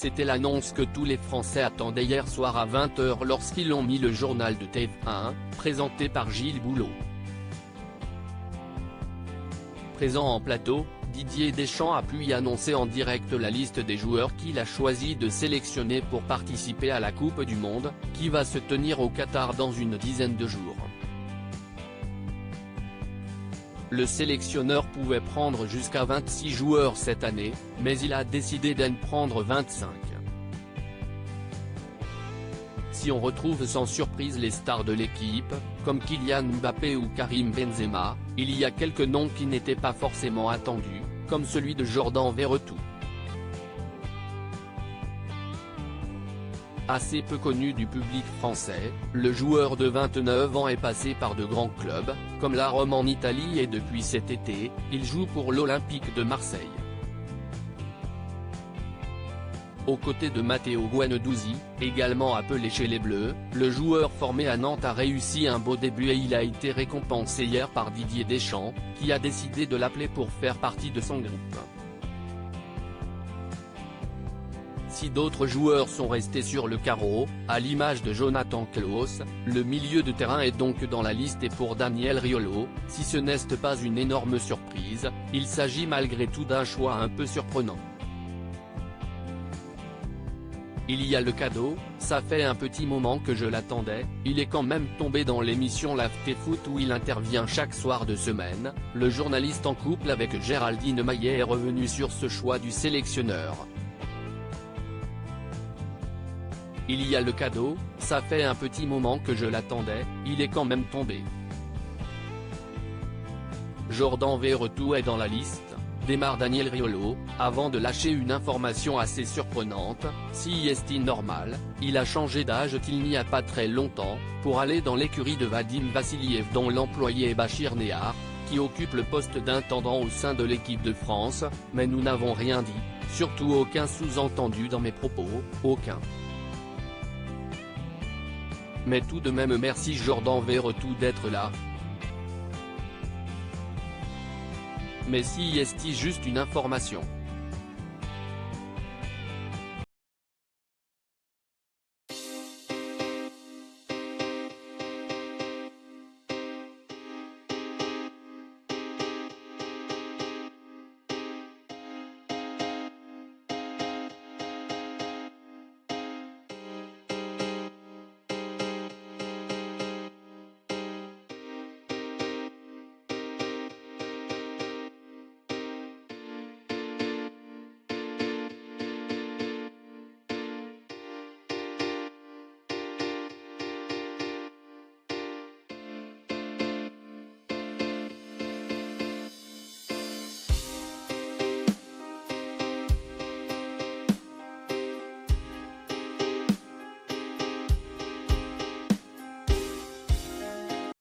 C'était l'annonce que tous les Français attendaient hier soir à 20 h lorsqu'ils ont mis le journal de TF1, présenté par Gilles Boulot. Présent en plateau, Didier Deschamps a pu y annoncer en direct la liste des joueurs qu'il a choisi de sélectionner pour participer à la Coupe du Monde, qui va se tenir au Qatar dans une dizaine de jours. Le sélectionneur pouvait prendre jusqu'à 26 joueurs cette année, mais il a décidé d'en prendre 25. Si on retrouve sans surprise les stars de l'équipe, comme Kylian Mbappé ou Karim Benzema, il y a quelques noms qui n'étaient pas forcément attendus, comme celui de Jordan Verretou. Assez peu connu du public français, le joueur de 29 ans est passé par de grands clubs, comme la Rome en Italie et depuis cet été, il joue pour l'Olympique de Marseille. Aux côtés de Matteo Guendouzi, également appelé chez les Bleus, le joueur formé à Nantes a réussi un beau début et il a été récompensé hier par Didier Deschamps, qui a décidé de l'appeler pour faire partie de son groupe. Si d'autres joueurs sont restés sur le carreau, à l'image de Jonathan Klaus, le milieu de terrain est donc dans la liste et pour Daniel Riolo, si ce n'est pas une énorme surprise, il s'agit malgré tout d'un choix un peu surprenant. Il y a le cadeau, ça fait un petit moment que je l'attendais, il est quand même tombé dans l'émission l'After-Foot où il intervient chaque soir de semaine, le journaliste en couple avec Géraldine Maillet est revenu sur ce choix du sélectionneur. Il y a le cadeau, ça fait un petit moment que je l'attendais, il est quand même tombé. Jordan Verretou est dans la liste, démarre Daniel Riolo, avant de lâcher une information assez surprenante, si est normal, il a changé d'âge il n'y a pas très longtemps, pour aller dans l'écurie de Vadim Vassiliev dont l'employé est Bachir Nehar, qui occupe le poste d'intendant au sein de l'équipe de France, mais nous n'avons rien dit, surtout aucun sous-entendu dans mes propos, aucun. Mais tout de même merci Jordan Verretou d'être là. Mais si est juste une information.